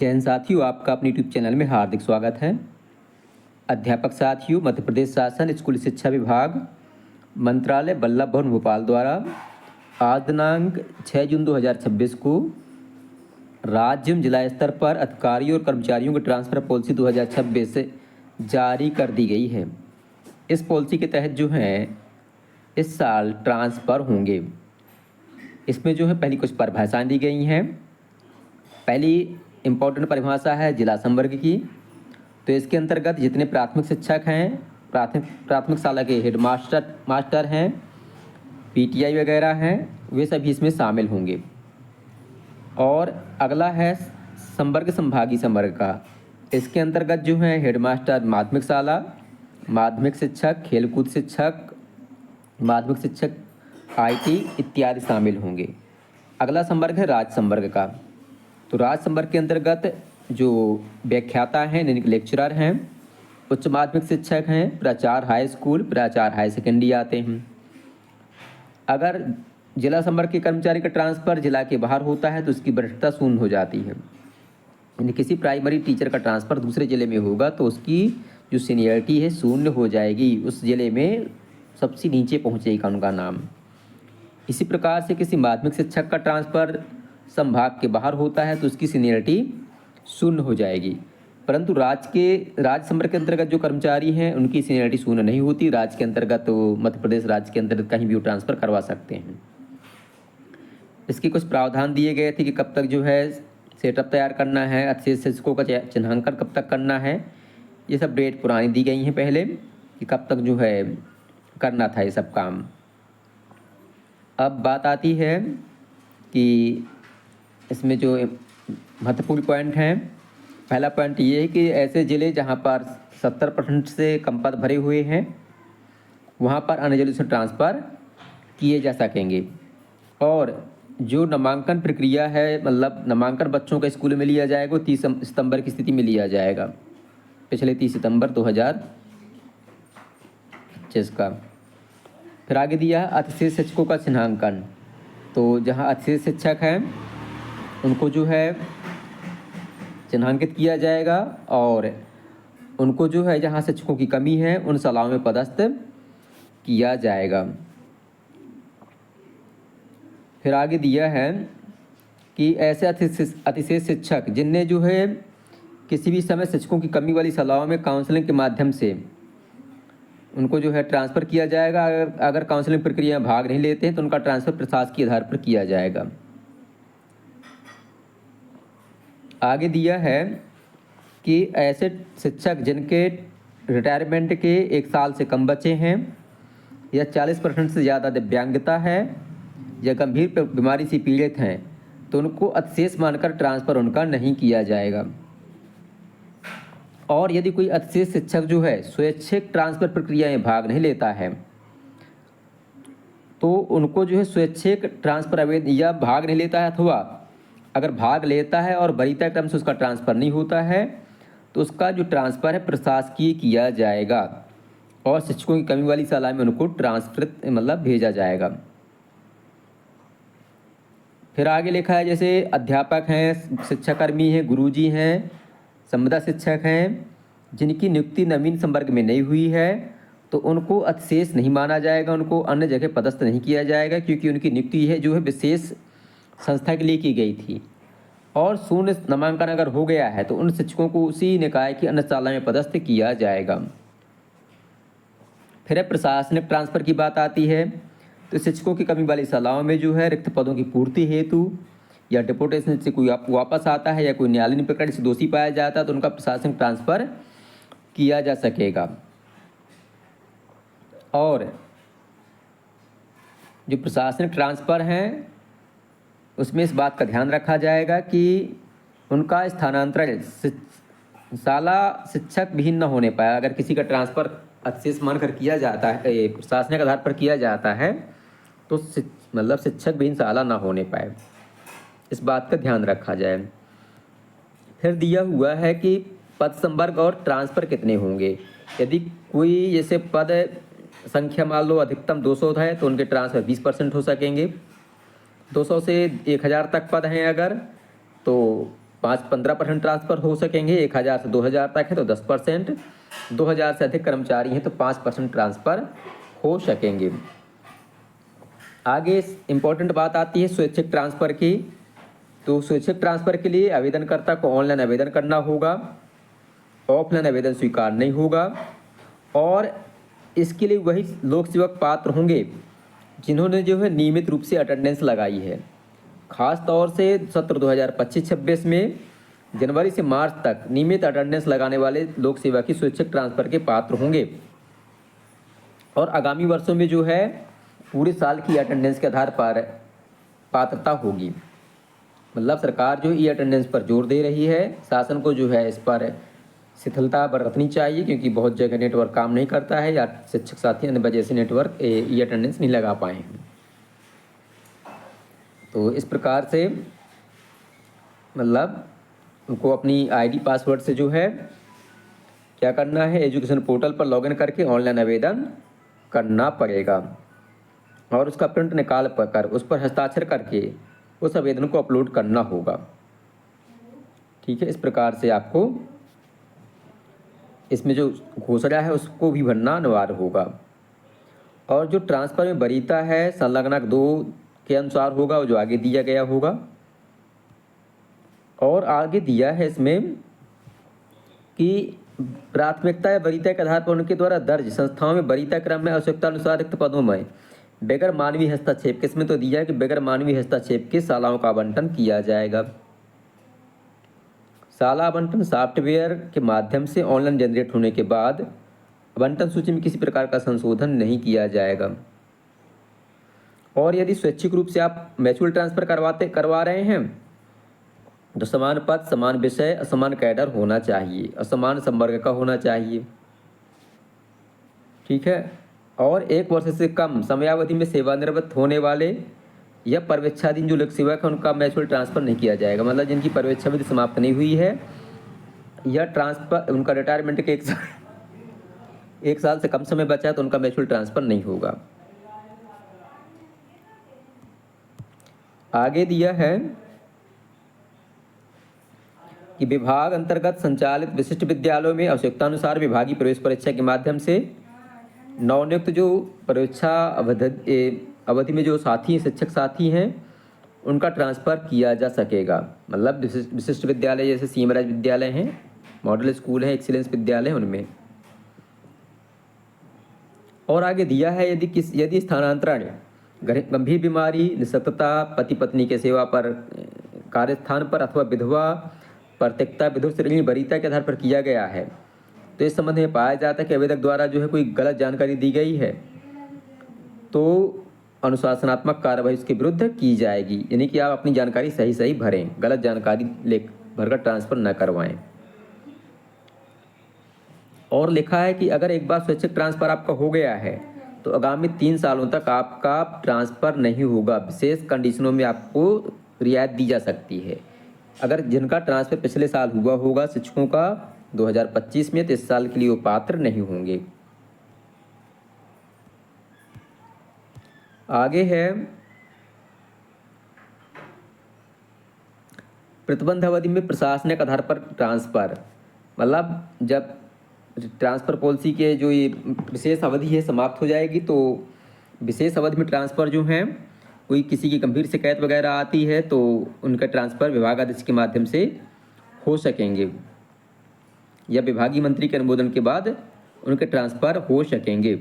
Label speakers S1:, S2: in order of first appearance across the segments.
S1: जैन साथियों, आपका अपने यूट्यूब चैनल में हार्दिक स्वागत है। अध्यापक साथियों, मध्य प्रदेश शासन स्कूल शिक्षा विभाग मंत्रालय वल्लभ भवन भोपाल द्वारा आज दिनांक 6 जून 2026 को राज्य एवं जिला स्तर पर अधिकारियों और कर्मचारियों की ट्रांसफ़र पॉलिसी 2026 जारी कर दी गई है। इस पॉलिसी के तहत जो है इस साल ट्रांसफ़र होंगे। इसमें जो है पहली कुछ परिभाषाएं दी गई हैं। पहली इम्पोर्टेंट परिभाषा है जिला संवर्ग की। तो इसके अंतर्गत जितने प्राथमिक शिक्षक हैं, प्राथमिक शाला के हेड मास्टर हैं, पीटीआई वगैरह हैं, वे सभी इसमें शामिल होंगे। और अगला है संवर्ग संभागीय संवर्ग का। इसके अंतर्गत जो है हेड मास्टर माध्यमिक शाला, माध्यमिक शिक्षक, खेलकूद शिक्षक, माध्यमिक शिक्षक आईटी इत्यादि शामिल होंगे। अगला संवर्ग है राज्य संवर्ग का। तो राज्य संवर्ग के अंतर्गत जो व्याख्याता हैं, यानी लेक्चरर हैं, उच्च माध्यमिक शिक्षक हैं, प्राचार्य हाई स्कूल, प्राचार्य हाई सेकेंडरी आते हैं। अगर जिला संवर्ग के कर्मचारी का ट्रांसफ़र जिला के बाहर होता है तो उसकी वरिष्ठता शून्य हो जाती है। यानी किसी प्राइमरी टीचर का ट्रांसफ़र दूसरे ज़िले में होगा तो उसकी जो सीनियरिटी है शून्य हो जाएगी, उस ज़िले में सबसे नीचे पहुँचेगा उनका नाम। इसी प्रकार से किसी माध्यमिक शिक्षक का ट्रांसफ़र संभाग के बाहर होता है तो उसकी सीनियरिटी शून्य हो जाएगी। परंतु राज्य संवर्ग के अंतर्गत जो कर्मचारी हैं उनकी सीनियरिटी शून्य नहीं होती। राज्य के अंतर्गत तो मध्य प्रदेश राज्य के अंतर्गत कहीं भी वो ट्रांसफ़र करवा सकते हैं। इसके कुछ प्रावधान दिए गए थे कि कब तक जो है सेटअप तैयार करना है, अच्छे शिक्षकों का चिन्हांकन कब तक करना है। ये सब डेट पुरानी दी गई हैं पहले कि कब तक जो है करना था ये सब काम। अब बात आती है कि इसमें जो महत्वपूर्ण पॉइंट हैं। पहला पॉइंट ये है कि ऐसे ज़िले जहाँ पर 70% से कम पद भरे हुए हैं वहाँ पर अनरिजर्वेशन ट्रांसफ़र किए जा सकेंगे। और जो नामांकन प्रक्रिया है, मतलब नामांकन बच्चों का स्कूल में लिया जाएगा, वो 30 सितंबर की स्थिति में लिया जाएगा, पिछले 30 सितंबर 2025 का। फिर आगे दिया है अतिशय शिक्षकों का चिन्हांकन। तो जहाँ अतिशय शिक्षक हैं उनको जो है चिन्हांकित किया जाएगा और उनको जो है जहाँ शिक्षकों की कमी है उन शालाओं में पदस्थ किया जाएगा। फिर आगे दिया है कि ऐसे अतिशय शिक्षक जिनने जो है किसी भी समय शिक्षकों की कमी वाली शालाओं में काउंसलिंग के माध्यम से उनको जो है ट्रांसफ़र किया जाएगा। अगर काउंसलिंग प्रक्रिया में भाग नहीं लेते हैं तो उनका ट्रांसफ़र प्रशासकीय आधार पर किया जाएगा। आगे दिया है कि ऐसे शिक्षक जिनके रिटायरमेंट के 1 साल से कम बचे हैं या 40% से ज़्यादा दिव्यांगता है या गंभीर बीमारी से पीड़ित हैं तो उनको अतिशेष मानकर ट्रांसफ़र उनका नहीं किया जाएगा। और यदि कोई अतिशेष शिक्षक जो है स्वैच्छिक ट्रांसफ़र प्रक्रिया में भाग नहीं लेता है तो उनको जो है स्वैच्छिक ट्रांसफ़र आवेदन या भाग नहीं लेता है, अथवा अगर भाग लेता है और वरीयता क्रम से उसका ट्रांसफ़र नहीं होता है तो उसका जो ट्रांसफ़र है प्रशासकीय किया जाएगा और शिक्षकों की कमी वाली शाला में उनको ट्रांसफ़र मतलब भेजा जाएगा। फिर आगे लिखा है जैसे अध्यापक हैं, शिक्षाकर्मी हैं, गुरुजी हैं, संविदा शिक्षक हैं, जिनकी नियुक्ति नवीन संवर्ग में नहीं हुई है तो उनको अतिशेष नहीं माना जाएगा, उनको अन्य जगह पदस्थ नहीं किया जाएगा क्योंकि उनकी नियुक्ति है जो है विशेष संस्था के लिए की गई थी। और शून्य नामांकन अगर हो गया है तो उन शिक्षकों को उसी निकाय की अन्य शाला में पदस्थ किया जाएगा। फिर प्रशासनिक ट्रांसफ़र की बात आती है। तो शिक्षकों की कमी वाली शालाओं में जो है रिक्त पदों की पूर्ति हेतु या डिपोटेशन से कोई वापस आता है या कोई न्यायालयीन प्रकरण से दोषी पाया जाता है तो उनका प्रशासनिक ट्रांसफ़र किया जा सकेगा। और जो प्रशासनिक ट्रांसफ़र हैं उसमें इस बात का ध्यान रखा जाएगा कि उनका स्थानांतरण शाला शिक्षक विहीन न होने पाए। अगर किसी का ट्रांसफ़र अतिशेष मानकर किया जाता है, प्रशासनिक आधार पर किया जाता है तो मतलब शिक्षक विहीन शाला ना होने पाए, इस बात का ध्यान रखा जाए। फिर दिया हुआ है कि पद संवर्ग और ट्रांसफ़र कितने होंगे। यदि कोई जैसे पद संख्या मान लो अधिकतम 200 है तो उनके ट्रांसफ़र 20% हो सकेंगे। 200 से 1000 तक पद हैं अगर तो 15% ट्रांसफ़र हो सकेंगे। 1000 से 2000 तक है तो 10%, 2000 से अधिक कर्मचारी हैं तो 5% ट्रांसफ़र हो सकेंगे। आगे इम्पोर्टेंट बात आती है स्वैच्छिक ट्रांसफ़र की। तो स्वैच्छिक ट्रांसफ़र के लिए आवेदनकर्ता को ऑनलाइन आवेदन करना होगा, ऑफलाइन आवेदन स्वीकार नहीं होगा। और इसके लिए वही लोक सेवक पात्र होंगे जिन्होंने जो है नियमित रूप से अटेंडेंस लगाई है। खास तौर से सत्र 2025-26 में जनवरी से मार्च तक नियमित अटेंडेंस लगाने वाले लोक सेवा की स्वैच्छिक ट्रांसफ़र के पात्र होंगे। और आगामी वर्षों में जो है पूरे साल की अटेंडेंस के आधार पर पात्रता होगी। मतलब सरकार जो ई अटेंडेंस पर जोर दे रही है, शासन को जो है इस पर शिथिलता बरतनी चाहिए, क्योंकि बहुत जगह नेटवर्क काम नहीं करता है या शिक्षक साथी अन्य वजह से नेटवर्क ई अटेंडेंस नहीं लगा पाए हैं। तो इस प्रकार से मतलब उनको अपनी आईडी पासवर्ड से जो है क्या करना है, एजुकेशन पोर्टल पर लॉगिन करके ऑनलाइन आवेदन करना पड़ेगा और उसका प्रिंट निकाल कर उस पर हस्ताक्षर करके उस आवेदन को अपलोड करना होगा। ठीक है, इस प्रकार से आपको इसमें जो घोषणा है उसको भी भरना अनिवार्य होगा। और जो ट्रांसफ़र में वरीयता है संलग्नक 2 के अनुसार होगा, जो आगे दिया गया होगा। और आगे दिया है इसमें कि प्राथमिकता या वरीयता के आधार पर उनके द्वारा दर्ज संस्थाओं में वरीयता क्रम में आवश्यकतानुसार रिक्त पदों में बगैर मानवीय हस्तक्षेप, किसमें तो दिया है कि बगैर मानवीय हस्तक्षेप के शालाओं का आवंटन किया जाएगा। शाला आवंटन सॉफ्टवेयर के माध्यम से ऑनलाइन जनरेट होने के बाद आवंटन सूची में किसी प्रकार का संशोधन नहीं किया जाएगा। और यदि स्वैच्छिक रूप से आप म्यूचुअल ट्रांसफ़र करवा रहे हैं तो समान पद, समान विषय, असमान कैडर होना चाहिए, असमान संवर्ग का होना चाहिए। ठीक है। और 1 वर्ष से कम समयावधि में सेवानिवृत्त होने वाले या पर्यवेक्षाधीन जो लोक सेवक है उनका म्यूचुअल ट्रांसफ़र नहीं किया जाएगा। मतलब जिनकी पर्यवेक्षावधि समाप्त नहीं हुई है या ट्रांसफ़र उनका रिटायरमेंट के 1 साल से कम समय बचा है तो उनका म्यूचुअल ट्रांसफ़र नहीं होगा। आगे दिया है कि विभाग अंतर्गत संचालित विशिष्ट विद्यालयों में आवश्यकतानुसार विभागीय प्रवेश परीक्षा के माध्यम से नवनियुक्त जो परीक्षा अवधि में जो साथी शिक्षक साथी हैं उनका ट्रांसफ़र किया जा सकेगा। मतलब विशिष्ट विद्यालय जैसे सीमराज विद्यालय हैं, मॉडल स्कूल हैं, एक्सीलेंस विद्यालय हैं, उनमें। और आगे दिया है यदि स्थानांतरण गंभीर बीमारी, निःशक्तता, पति पत्नी के सेवा पर कार्यस्थान पर अथवा विधवा प्रत्यक्षता विधुर श्रेणी वरीयता के आधार पर किया गया है तो इस संबंध में पाया जाता है कि आवेदक द्वारा जो है कोई गलत जानकारी दी गई है तो अनुशासनात्मक कार्रवाई उसके विरुद्ध की जाएगी। यानी कि आप अपनी जानकारी सही भरें, गलत जानकारी भरकर ट्रांसफ़र न करवाएं। और लिखा है कि अगर एक बार स्वैच्छिक ट्रांसफ़र आपका हो गया है तो आगामी 3 सालों तक आपका ट्रांसफ़र नहीं होगा। विशेष कंडीशनों में आपको रियायत दी जा सकती है। अगर जिनका ट्रांसफ़र पिछले साल हुआ होगा शिक्षकों का 2025 में तो इस साल के लिए वो पात्र नहीं होंगे। आगे है प्रतिबंध अवधि में प्रशासनिक आधार पर ट्रांसफ़र। मतलब जब ट्रांसफ़र पॉलिसी के जो ये विशेष अवधि है समाप्त हो जाएगी तो विशेष अवधि में ट्रांसफ़र जो हैं कोई किसी की गंभीर शिकायत वगैरह आती है तो उनका ट्रांसफ़र विभागाध्यक्ष के माध्यम से हो सकेंगे या विभागीय मंत्री के अनुमोदन के बाद उनके ट्रांसफ़र हो सकेंगे।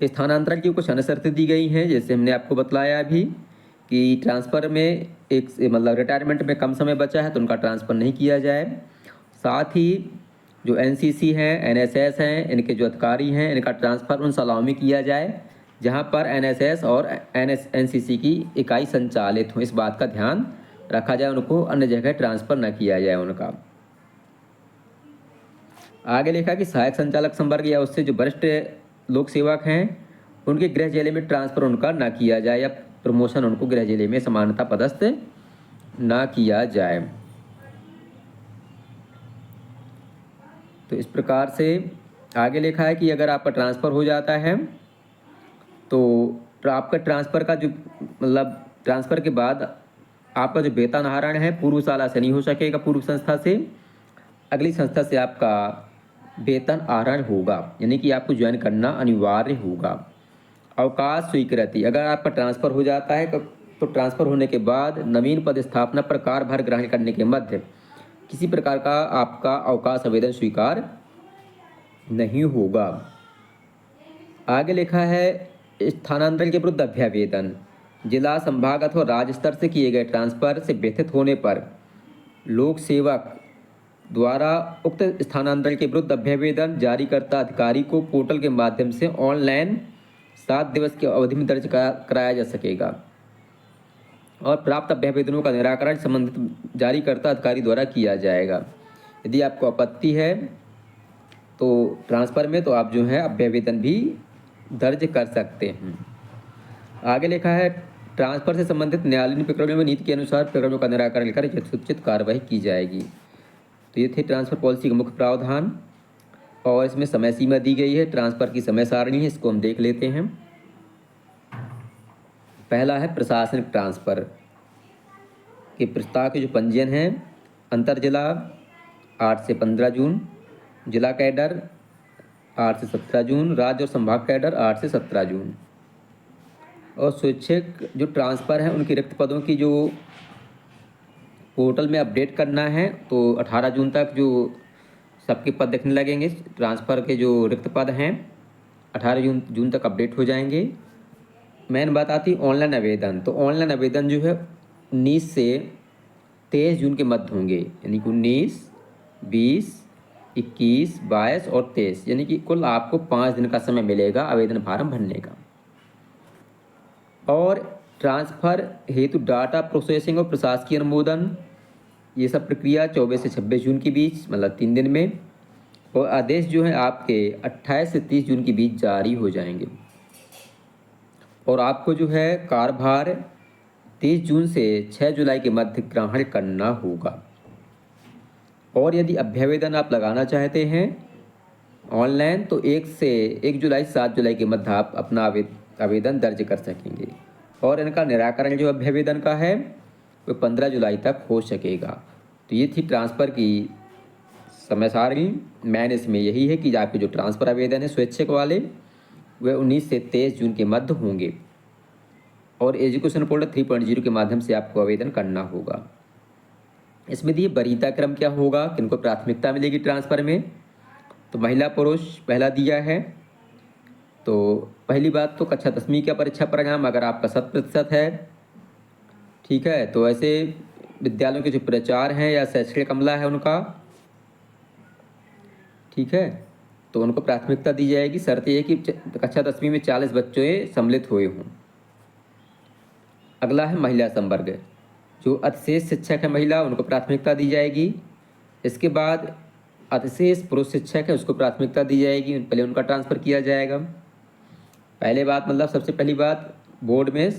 S1: स्थानांतरण की कुछ अन्य शर्तें दी गई हैं, जैसे हमने आपको बतलाया अभी कि ट्रांसफ़र में मतलब रिटायरमेंट में कम समय बचा है तो उनका ट्रांसफ़र नहीं किया जाए। साथ ही जो एनसीसी हैं, एनएसएस हैं, इनके जो अधिकारी हैं इनका ट्रांसफ़र उन शालाओं में किया जाए जहां पर एनएसएस और एनसीसी की इकाई संचालित हो। इस बात का ध्यान रखा जाए, उनको अन्य जगह ट्रांसफ़र न किया जाए उनका। आगे लिखा कि सहायक संचालक संवर्ग या उससे जो वरिष्ठ लोक सेवक हैं उनके गृह जिले में ट्रांसफ़र उनका ना किया जाए या प्रमोशन उनको गृह जिले में समानता पदस्थ ना किया जाए। तो इस प्रकार से आगे लिखा है कि अगर आपका ट्रांसफ़र हो जाता है तो आपका ट्रांसफ़र का जो मतलब ट्रांसफ़र के बाद आपका जो वेतन आहरण है पूर्व शाला से नहीं हो सकेगा, पूर्व संस्था से, अगली संस्था से आपका वेतन आहरण होगा, यानी कि आपको ज्वाइन करना अनिवार्य होगा। अवकाश स्वीकृति, अगर आपका ट्रांसफ़र हो जाता है तो ट्रांसफ़र होने के बाद नवीन पदस्थापना पर कार्यभार ग्रहण करने के मध्य किसी प्रकार का आपका अवकाश आवेदन स्वीकार नहीं होगा। आगे लिखा है स्थानांतरण के विरुद्ध अभ्यावेदन। जिला, संभाग अथवा राज्य स्तर से किए गए ट्रांसफर से व्यथित होने पर लोक सेवक द्वारा उक्त स्थानांतरण के विरुद्ध अभ्यावेदन जारीकर्ता अधिकारी को पोर्टल के माध्यम से ऑनलाइन 7 दिवस की अवधि में दर्ज कराया जा सकेगा और प्राप्त अभ्यावेदनों का निराकरण संबंधित जारीकर्ता अधिकारी द्वारा किया जाएगा। यदि आपको आपत्ति है तो ट्रांसफ़र में, तो आप जो है अभ्यावेदन भी दर्ज कर सकते हैं। आगे लिखा है ट्रांसफ़र से संबंधित न्यायालयीन प्रकरणों में नीति के अनुसार प्रकरणों का निराकरण कर यथोचित कार्रवाई की जाएगी। तो ये थे ट्रांसफ़र पॉलिसी के मुख्य प्रावधान और इसमें समय सीमा दी गई है, ट्रांसफ़र की समय सारणी है, इसको हम देख लेते हैं। पहला है प्रशासनिक ट्रांसफ़र के प्रस्ताव के जो पंजीयन हैं, अंतर जिला 8 से 15 जून, जिला कैडर 8 से 17 जून, राज्य और संभाग कैडर 8 से 17 जून। और स्वैच्छिक जो ट्रांसफ़र हैं उनके रिक्त पदों की जो पोर्टल में अपडेट करना है, तो 18 जून तक जो सबके पद दिखने लगेंगे, ट्रांसफ़र के जो रिक्त पद हैं 18 जून तक अपडेट हो जाएंगे। मेन बात आती है ऑनलाइन आवेदन। तो ऑनलाइन आवेदन जो है 19 से 23 जून के मध्य होंगे, यानी कि 19, 20, 21, 22 और 23, यानी कि कुल आपको 5 दिन का समय मिलेगा आवेदन फार्म भरने का। और ट्रांसफ़र हेतु डाटा प्रोसेसिंग और प्रशासकीय अनुमोदन, ये सब प्रक्रिया 24 से 26 जून के बीच, मतलब 3 दिन में। और आदेश जो है आपके 28 से 30 जून के बीच जारी हो जाएंगे। और आपको जो है कार्यभार 30 जून से 6 जुलाई के मध्य ग्रहण करना होगा। और यदि अभ्यावेदन आप लगाना चाहते हैं ऑनलाइन, तो 1 जुलाई से 7 जुलाई के मध्य आप अपना आवेदन दर्ज कर सकेंगे। और इनका निराकरण जो अभ्यावेदन का है वो 15 जुलाई तक हो सकेगा। तो ये थी ट्रांसफ़र की समय सारणी। मैन इसमें यही है कि आपके जो ट्रांसफ़र आवेदन है स्वैच्छिक वाले वह 19 से 23 जून के मध्य होंगे। और एजुकेशन पोर्टल 3.0 के माध्यम से आपको आवेदन करना होगा। इसमें दिए वरीयता क्रम क्या होगा, किनको प्राथमिकता मिलेगी ट्रांसफ़र में। तो महिला पुरुष पहला दिया है। तो पहली बात तो कक्षा 10वीं का परीक्षा परिणाम अगर आपका 100% है, ठीक है, तो ऐसे विद्यालयों के जो प्राचार्य हैं या शैक्षणिक अमला है उनका, ठीक है, तो उनको प्राथमिकता दी जाएगी। शर्त यह है कि कक्षा 10वीं में 40 बच्चे सम्मिलित हुए हों। अगला है महिला संवर्ग, जो अतिशेष शिक्षक है महिला, उनको प्राथमिकता दी जाएगी। इसके बाद अतिशेष पुरुष शिक्षक है, उसको प्राथमिकता दी जाएगी, पहले उनका ट्रांसफ़र किया जाएगा। पहले बात, मतलब सबसे पहली बात, बोर्ड में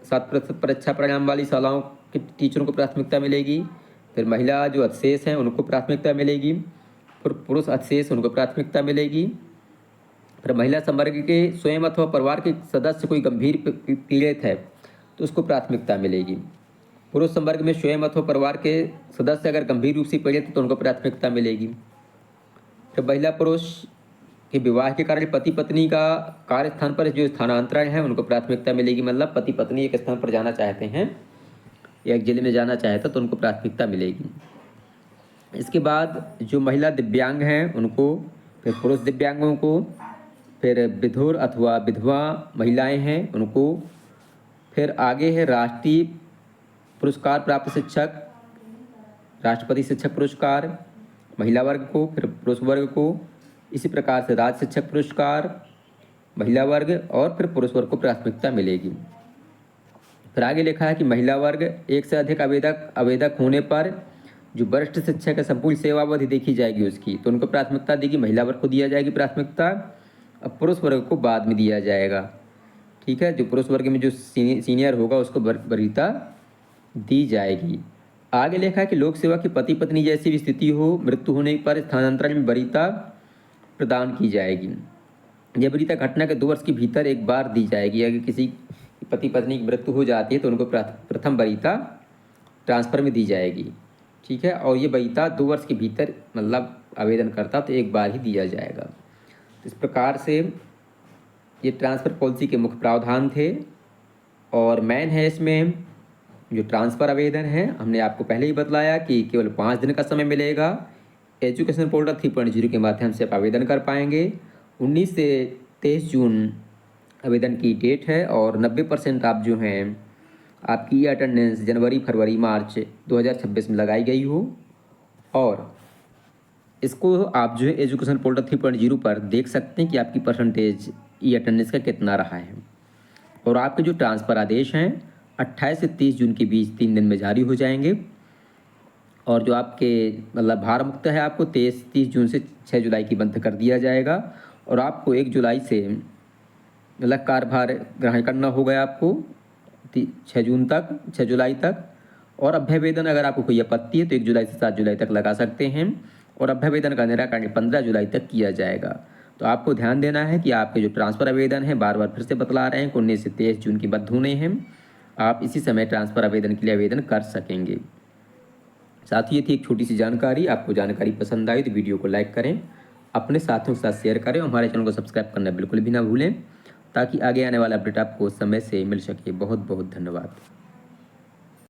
S1: 7% परीक्षा परिणाम वाली शालाओं के टीचरों को प्राथमिकता मिलेगी। फिर महिला जो अतिशेष हैं उनको प्राथमिकता मिलेगी। फिर पुरुष अतिशेष उनको प्राथमिकता मिलेगी। फिर महिला संवर्ग के स्वयं अथवा परिवार के सदस्य कोई गंभीर पीड़ित है तो उसको प्राथमिकता मिलेगी। पुरुष संवर्ग में स्वयं अथवा परिवार के सदस्य अगर गंभीर रूप से पीड़ित है तो उनको प्राथमिकता मिलेगी। फिर महिला पुरुष के विवाह के कारण पति पत्नी का कार्यस्थान पर जो स्थानांतरण है उनको प्राथमिकता मिलेगी, मतलब पति पत्नी एक स्थान पर जाना चाहते हैं या एक जिले में जाना चाहते तो उनको प्राथमिकता मिलेगी। इसके बाद जो महिला दिव्यांग हैं उनको, फिर पुरुष दिव्यांगों को, फिर विधुर अथवा विधवा महिलाएं हैं उनको, फिर आगे है राष्ट्रीय पुरस्कार प्राप्त शिक्षक, राष्ट्रपति शिक्षक पुरस्कार महिला वर्ग को, फिर पुरुष वर्ग को। इसी प्रकार से राज्य शिक्षक पुरस्कार महिला वर्ग और फिर पुरुष वर्ग को प्राथमिकता मिलेगी। फिर आगे लिखा है कि महिला वर्ग एक से अधिक आवेदक होने पर जो वरिष्ठ शिक्षक है संपूर्ण सेवावधि देखी जाएगी उसकी, तो उनको प्राथमिकता देगी, महिला वर्ग को दिया जाएगी प्राथमिकता, अब पुरुष वर्ग को बाद में दिया जाएगा, ठीक है। जो पुरुष वर्ग में जो सीनियर होगा उसको वरीयता दी जाएगी। आगे लिखा है कि लोक सेवा की पति पत्नी जैसी भी स्थिति हो, मृत्यु होने पर स्थानांतरण में वरीयता प्रदान की जाएगी। यह वरीयता घटना के 2 वर्ष के भीतर एक बार दी जाएगी। अगर किसी पति पत्नी की मृत्यु हो जाती है तो उनको प्रथम वरीयता ट्रांसफ़र में दी जाएगी। ठीक है, और ये वैधता 2 वर्ष के भीतर मतलब आवेदन करता तो एक बार ही दिया जाएगा। तो इस प्रकार से ये ट्रांसफ़र पॉलिसी के मुख्य प्रावधान थे। और मेन है इसमें जो ट्रांसफ़र आवेदन है, हमने आपको पहले ही बतलाया कि केवल 5 दिन का समय मिलेगा। एजुकेशन पोर्टल 3.0 के माध्यम से आप आवेदन कर पाएंगे। 19 से 23 जून आवेदन की डेट है और 90% आप जो हैं आपकी अटेंडेंस जनवरी, फरवरी, मार्च 2026 में लगाई गई हो। और इसको आप जो है एजुकेशन पोर्टल 3.0 पर देख सकते हैं कि आपकी परसेंटेज ई अटेंडेंस का कितना रहा है। और आपके जो ट्रांसफ़र आदेश हैं 28 से 30 जून के बीच 3 दिन में जारी हो जाएंगे। और जो आपके मतलब भार मुक्त है आपको 30 जून से 6 जुलाई की बंद कर दिया जाएगा। और आपको 1 जुलाई से मतलब कार्यभार ग्रहण करना होगा आपको 6 जुलाई तक। और अभ्यवेदन अगर आपको कोई आपत्ति है तो 1 जुलाई से 7 जुलाई तक लगा सकते हैं। और अभ्यवेदन का निराकरण 15 जुलाई तक किया जाएगा। तो आपको ध्यान देना है कि आपके जो ट्रांसफ़र आवेदन है, बार बार फिर से बतला रहे हैं, 19 से 23 जून की मध्य होने हैं। आप इसी समय ट्रांसफ़र आवेदन के लिए आवेदन कर सकेंगे। साथ ही ये थी एक छोटी सी जानकारी। आपको जानकारी पसंद आई तो वीडियो को लाइक करें, अपने साथियों के साथ शेयर करें और हमारे चैनल को सब्सक्राइब करना बिल्कुल भी ना भूलें, ताकि आगे आने वाला अपडेट आपको समय से मिल सके। बहुत बहुत धन्यवाद।